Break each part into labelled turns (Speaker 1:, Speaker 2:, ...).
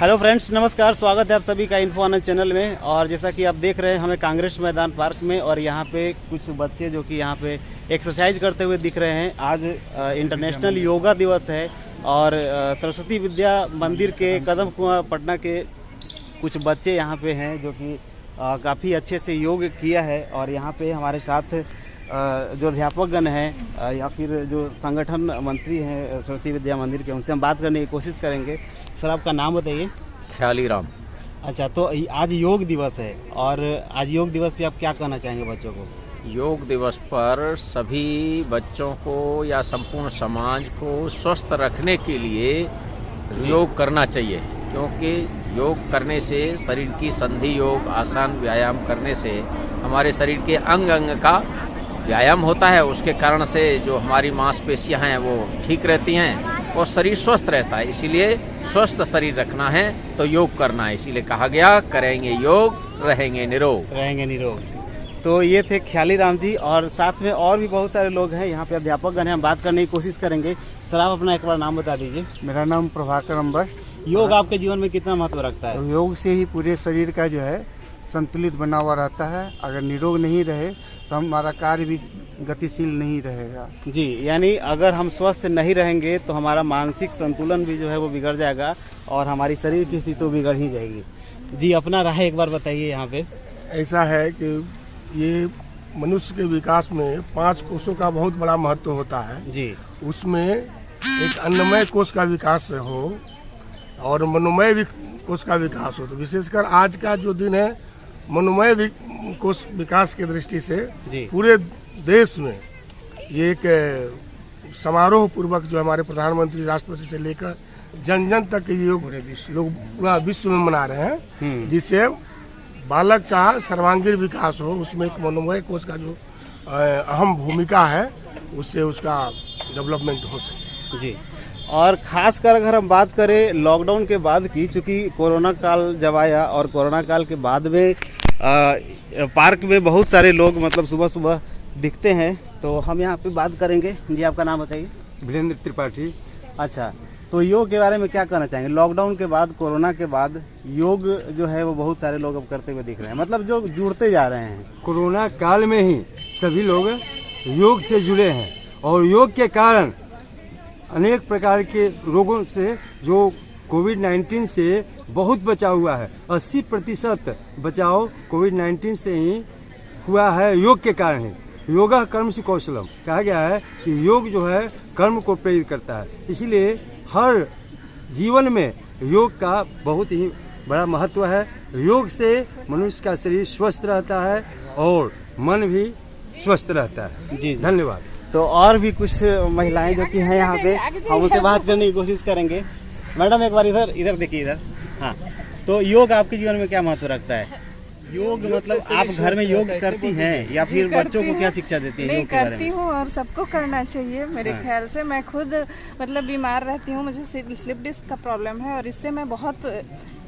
Speaker 1: Hello friends, नमस्कार। स्वागत है आप सभी का इन्फो आनंद चैनल में। और जैसा कि आप देख रहे हैं हमें कांग्रेस मैदान पार्क में, और यहाँ पे कुछ बच्चे जो कि यहाँ पे एक्सरसाइज करते हुए दिख रहे हैं। आज इंटरनेशनल योगा दिवस है और सरस्वती विद्या मंदिर के कदम कुआं पटना के कुछ बच्चे यहाँ पे हैं जो कि काफ़ी अच्छे से योग किया है। और यहाँ पे हमारे साथ जो अध्यापकगण हैं या फिर जो संगठन मंत्री हैं सरस्वती विद्या मंदिर के, उनसे हम बात करने की कोशिश करेंगे। सर, आपका नाम बताइए।
Speaker 2: ख्याली राम।
Speaker 1: अच्छा, तो आज योग दिवस है और आज योग दिवस पे आप क्या कहना चाहेंगे बच्चों को?
Speaker 2: योग दिवस पर सभी बच्चों को या संपूर्ण समाज को स्वस्थ रखने के लिए योग करना चाहिए, क्योंकि योग करने से शरीर की संधि योग आसान व्यायाम करने से हमारे शरीर के अंग अंग का व्यायाम होता है। उसके कारण से जो हमारी मांसपेशियां हैं वो ठीक रहती हैं और शरीर स्वस्थ रहता है। इसीलिए स्वस्थ शरीर रखना है तो योग करना है। इसीलिए कहा गया, करेंगे योग रहेंगे निरोग।
Speaker 1: तो ये थे ख्याली राम जी, और साथ में और भी बहुत सारे लोग हैं यहाँ पे, अध्यापकगण हैं। हम बात करने की कोशिश करेंगे। सर, आप अपना एक बार नाम बता दीजिए।
Speaker 3: मेरा नाम प्रभाकर अम्बस्ट।
Speaker 1: योग आपके जीवन में कितना महत्व रखता है?
Speaker 3: योग से ही पूरे शरीर का जो है संतुलित बना हुआ रहता है। अगर निरोग नहीं रहे तो हमारा कार्य भी गतिशील नहीं रहेगा
Speaker 1: जी। यानी अगर हम स्वस्थ नहीं रहेंगे तो हमारा मानसिक संतुलन भी जो है वो बिगड़ जाएगा और हमारी शरीर की स्थिति तो बिगड़ ही जाएगी। जी, अपना राय एक बार बताइए यहाँ पे।
Speaker 4: ऐसा है कि ये मनुष्य के विकास में 5 कोषों का बहुत बड़ा महत्व होता है
Speaker 1: जी।
Speaker 4: उसमें एक अन्नमय कोष का विकास हो और मनोमय कोष का विकास हो। तो विशेषकर आज का जो दिन है मनोमय कोष विकास की दृष्टि से पूरे देश में ये एक समारोह पूर्वक जो हमारे प्रधानमंत्री राष्ट्रपति से लेकर जन जन तक ये योग लोग पूरा विश्व में मना रहे हैं, जिससे बालक का सर्वांगीण विकास हो। उसमें एक मनोमय कोष का जो अहम भूमिका है, उससे उसका डेवलपमेंट हो सके
Speaker 1: जी। और ख़ासकर अगर हम बात करें लॉकडाउन के बाद की, चूँकि कोरोना काल जब आया और कोरोना काल के बाद में पार्क में बहुत सारे लोग मतलब सुबह सुबह दिखते हैं, तो हम यहाँ पे बात करेंगे। जी, आपका नाम बताइए।
Speaker 3: वीरेंद्र त्रिपाठी।
Speaker 1: अच्छा, तो योग के बारे में क्या कहना चाहेंगे? लॉकडाउन के बाद, कोरोना के बाद योग जो है वो बहुत सारे लोग अब करते हुए दिख रहे हैं, मतलब जो जुड़ते जा रहे हैं।
Speaker 5: कोरोना काल में ही सभी लोग योग से जुड़े हैं और योग के कारण अनेक प्रकार के रोगों से, जो कोविड-19 से बहुत बचाव हुआ है। 80% बचाव कोविड-19 से ही हुआ है, योग के कारण ही। योगा कर्म से कौशलम कहा गया है कि योग जो है कर्म को प्रेरित करता है। इसीलिए हर जीवन में योग का बहुत ही बड़ा महत्व है। योग से मनुष्य का शरीर स्वस्थ रहता है और मन भी स्वस्थ रहता है।
Speaker 1: जी,
Speaker 5: धन्यवाद।
Speaker 1: तो और भी कुछ महिलाएं जो कि हैं यहाँ पे, हम उनसे बात करने की कोशिश करेंगे। मैडम, एक बार इधर देखिए, इधर। हाँ, तो योग आपके जीवन में क्या महत्व रखता है? योग मतलब आप घर में योग करती हैं या फिर बच्चों को क्या शिक्षा देती हैं?
Speaker 6: नहीं, करती हूँ और सबको करना चाहिए मेरे ख्याल से। मैं खुद मतलब बीमार रहती हूँ, मुझे स्लिप डिस्क का प्रॉब्लम है और इससे मैं बहुत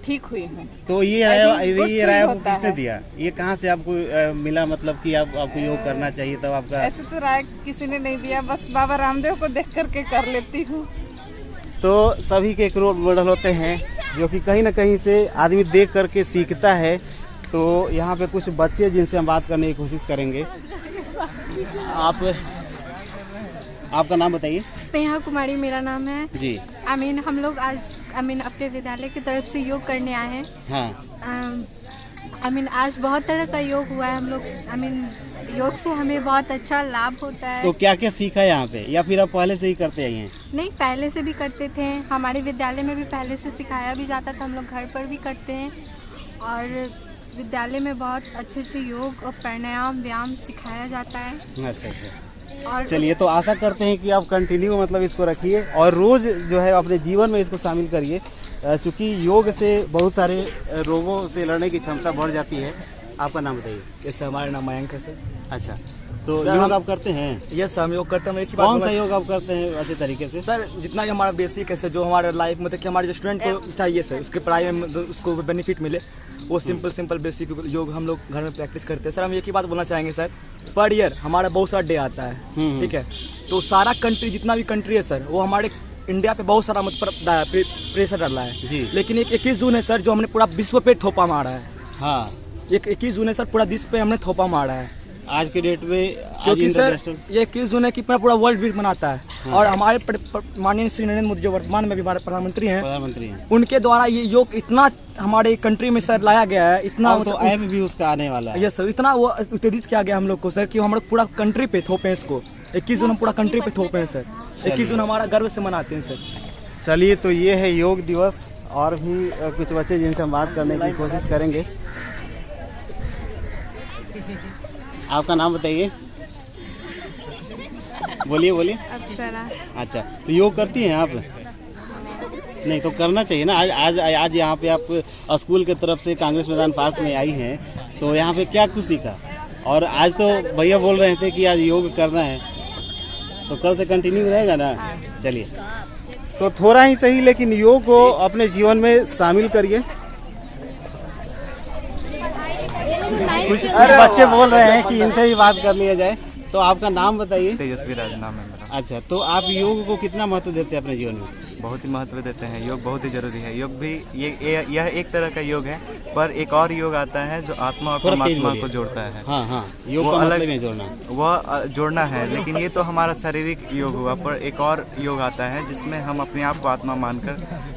Speaker 6: ठीक हुई हूँ।
Speaker 1: तो ये राय आपको किसने दिया? ये कहाँ से आपको मिला, मतलब कि आपको योग करना चाहिए? तब आपका
Speaker 6: ऐसे तो राय किसी ने नहीं दिया, बस बाबा रामदेव को देख करके कर लेती हूँ।
Speaker 1: तो सभी के एक रोल मॉडल होते हैं जो कि कहीं ना कहीं से आदमी देख करके सीखता है। तो यहाँ पे कुछ बच्चे जिनसे हम बात करने की कोशिश करेंगे। आपका नाम बताइए।
Speaker 7: स्नेहा कुमारी मेरा नाम है
Speaker 1: जी।
Speaker 7: हम लोग आज अपने विद्यालय की तरफ से योग करने आए हैं।
Speaker 1: हाँ।
Speaker 7: आज बहुत तरह का योग हुआ है। हम लोग योग से हमें बहुत अच्छा लाभ होता है।
Speaker 1: तो क्या क्या सीखा है यहाँ पे, या फिर आप पहले से ही करते आई हैं?
Speaker 7: नहीं, पहले से भी करते थे। हमारे विद्यालय में भी पहले से सिखाया भी जाता था। हम लोग घर पर भी करते हैं और विद्यालय में बहुत अच्छे से योग और प्राणायाम व्यायाम सिखाया जाता है।
Speaker 1: अच्छा।
Speaker 7: और
Speaker 1: चलिए, तो आशा करते हैं कि आप कंटिन्यू मतलब इसको रखिए और रोज़ जो है अपने जीवन में इसको शामिल करिए, चूँकि योग से बहुत सारे रोगों से लड़ने की क्षमता बढ़ जाती है। आपका नाम बताइए।
Speaker 8: जैसे हमारा नाम मयंक है सर।
Speaker 1: अच्छा, तो योग आप करते हैं?
Speaker 8: यस, हम योग करते हैं। एक ही
Speaker 1: कौन सा योग आप करते हैं अच्छे तरीके से?
Speaker 8: सर, जितना भी हमारा बेसिक है सर, जो हमारे लाइफ में कि हमारे जो स्टूडेंट को चाहिए सर, उसके पढ़ाई में उसको बेनिफिट मिले, वो सिंपल बेसिक योग हम लोग घर में प्रैक्टिस करते हैं। सर, हम एक ही बात बोलना चाहेंगे सर, पर ईयर हमारा बहुत सारा डे आता है, ठीक है? तो सारा कंट्री, जितना भी कंट्री है सर, वो हमारे इंडिया पे बहुत सारा मतलब प्रेशर डाला है
Speaker 1: जी।
Speaker 8: लेकिन एक 21 जून है सर जो हमने पूरा विश्व पे थोपा मारा है।
Speaker 1: हाँ,
Speaker 8: एक 21 जून है सर, पूरा विश्व पे हमने थोपा मारा है
Speaker 1: आज के डेट में आज
Speaker 8: क्योंकि सर
Speaker 1: इंटरनेशनल
Speaker 8: ये 21 जून है कि पूरा वर्ल्ड वीक मनाता है। और हमारे माननीय श्री नरेंद्र मोदी जो वर्तमान में भी हमारे प्रधानमंत्री हैं,
Speaker 1: प्रधानमंत्री हैं,
Speaker 8: उनके द्वारा ये योग इतना हमारे कंट्री में सर लाया गया है, इतना
Speaker 1: अब तो ऐप भी उसका आने वाला है।
Speaker 8: ये सर इतना वो उत्तेजित किया गया हम लोग को सर कि हम लोग पूरा कंट्री पे थोपे हैं इसको। 21 जून हम पूरा कंट्री पे थोपे हैं सर। 21 जून हमारा गर्व से मनाते हैं सर।
Speaker 1: चलिए, तो ये है योग दिवस। और भी कुछ बच्चे जिनसे हम बात करने की कोशिश करेंगे। आपका नाम बताइए। बोलिए बोलिए।
Speaker 7: अप्सरा।
Speaker 1: अच्छा, तो योग करती हैं आप? नहीं, तो करना चाहिए ना। आज आज आज यहाँ पे आप स्कूल की तरफ से कांग्रेस मैदान पार्क में आई हैं, तो यहाँ पे क्या कुछ सीखा? और आज तो भैया बोल रहे थे कि आज योग करना है, तो कल से कंटिन्यू रहेगा ना? चलिए, तो थोड़ा ही सही लेकिन योग को अपने जीवन में शामिल करिए। कुछ बच्चे बोल रहे हैं कि इनसे भी बात कर लिया जाए। तो आपका नाम बताइए।
Speaker 9: तेजस्वी राज नाम है मेरा।
Speaker 1: अच्छा, तो आप योग को कितना महत्व देते हैं अपने जीवन में?
Speaker 9: बहुत ही महत्व देते हैं। योग बहुत ही जरूरी है। योग भी यह एक तरह का योग है, पर एक और योग आता है जो आत्मा और परमात्मा को जोड़ता है।
Speaker 1: हाँ हाँ, योग का मतलब नहीं जोड़ना,
Speaker 9: वह जोड़ना है। लेकिन ये तो हमारा शारीरिक योग हुआ, पर एक और योग आता है जिसमें हम अपने आप को आत्मा मानकर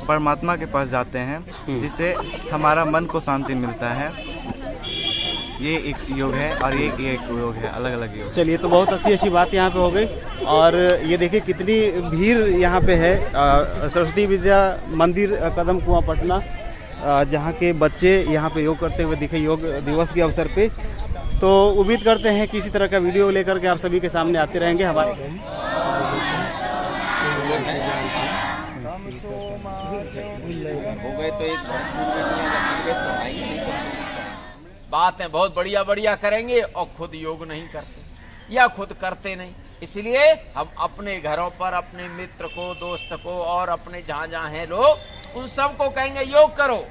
Speaker 9: परमात्मा के पास जाते हैं, जिससे हमारा मन को शांति मिलता है। ये एक योग है और ये एक योग है, अलग अलग योग।
Speaker 1: चलिए, तो बहुत अच्छी बात यहाँ पे हो गई। और ये देखिए कितनी भीड़ यहाँ पे है। सरस्वती विद्या मंदिर कदम कुआं पटना, जहाँ के बच्चे यहाँ पे योग करते हुए दिखे योग दिवस के अवसर पे। तो उम्मीद करते हैं कि इसी तरह का वीडियो लेकर के आप सभी के सामने आते रहेंगे। हमारे
Speaker 2: हो गए तो एक बातें बहुत बढ़िया बढ़िया करेंगे और खुद योग नहीं करते या खुद करते नहीं। इसलिए हम अपने घरों पर अपने मित्र को, दोस्त को और अपने जहाँ जहाँ हैं लोग, उन सबको कहेंगे योग करो।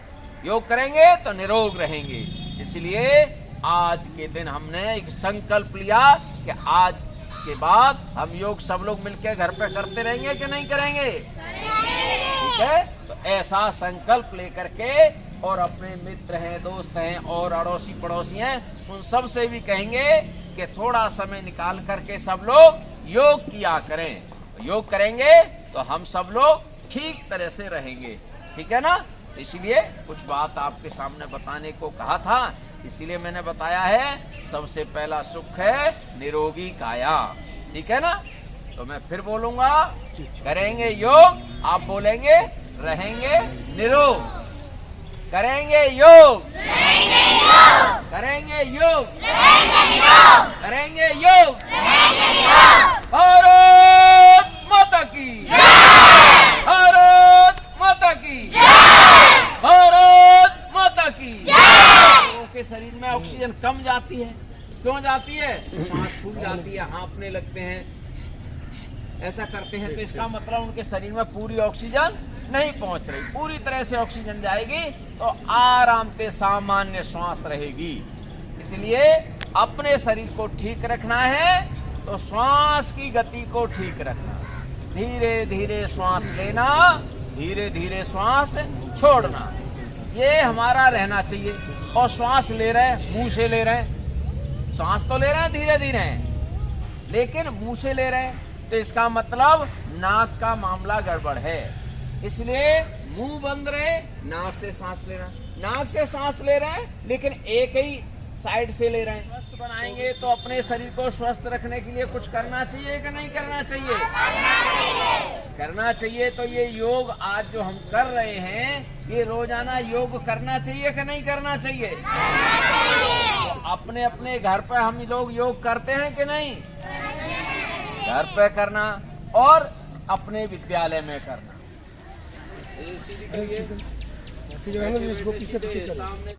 Speaker 2: योग करेंगे तो निरोग रहेंगे। इसलिए आज के दिन हमने एक संकल्प लिया कि आज के बाद हम योग सब लोग मिलकर घर पे करते रहेंगे कि नहीं करेंगे? ठीक है, तो ऐसा संकल्प लेकर के और अपने मित्र हैं, दोस्त हैं और अड़ोसी पड़ोसी हैं, उन सब से भी कहेंगे कि थोड़ा समय निकाल करके सब लोग योग किया करें। योग करेंगे तो हम सब लोग ठीक तरह से रहेंगे। ठीक है ना? इसलिए कुछ बात आपके सामने बताने को कहा था, इसीलिए मैंने बताया है। सबसे पहला सुख है निरोगी काया। ठीक है ना? तो मैं फिर बोलूंगा, करेंगे योग, आप बोलेंगे रहेंगे निरोग। करेंगे योग, करेंगे योग, करेंगे योग। भारत माता की, भारत माता की, भारत माता की। लोगों के शरीर में ऑक्सीजन कम जाती है। क्यों जाती है? सांस फूल जाती है, हाँफने लगते हैं, ऐसा करते हैं। तो इसका मतलब उनके शरीर में पूरी ऑक्सीजन नहीं पहुंच रही। पूरी तरह से ऑक्सीजन जाएगी तो आराम से सामान्य श्वास रहेगी। इसलिए अपने शरीर को ठीक रखना है तो श्वास की गति को ठीक रखना। धीरे धीरे श्वास लेना, धीरे धीरे श्वास छोड़ना, ये हमारा रहना चाहिए। और श्वास ले रहे हैं, मुंह से ले रहे हैं, श्वास तो ले रहे हैं धीरे धीरे, लेकिन मुंह से ले रहे हैं, तो इसका मतलब नाक का मामला गड़बड़ है। इसलिए मुंह बंद रहे, नाक से सांस ले रहे हैं, नाक से सांस ले रहे हैं लेकिन एक ही साइड से ले रहे हैं। स्वस्थ बनाएंगे तो अपने शरीर को स्वस्थ रखने के लिए कुछ करना चाहिए कि नहीं करना चाहिए? करना चाहिए। तो ये योग आज जो हम कर रहे हैं, ये रोजाना योग करना चाहिए कि नहीं करना चाहिए? तो अपने अपने घर पे हम लोग योग करते हैं कि नहीं? घर पे करना और अपने विद्यालय में करना। सामने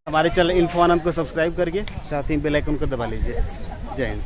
Speaker 1: हमारे चैनल इन्फो आनंद को सब्सक्राइब करिए, साथ ही बेल आइकन को दबा लीजिए। जय हिंद।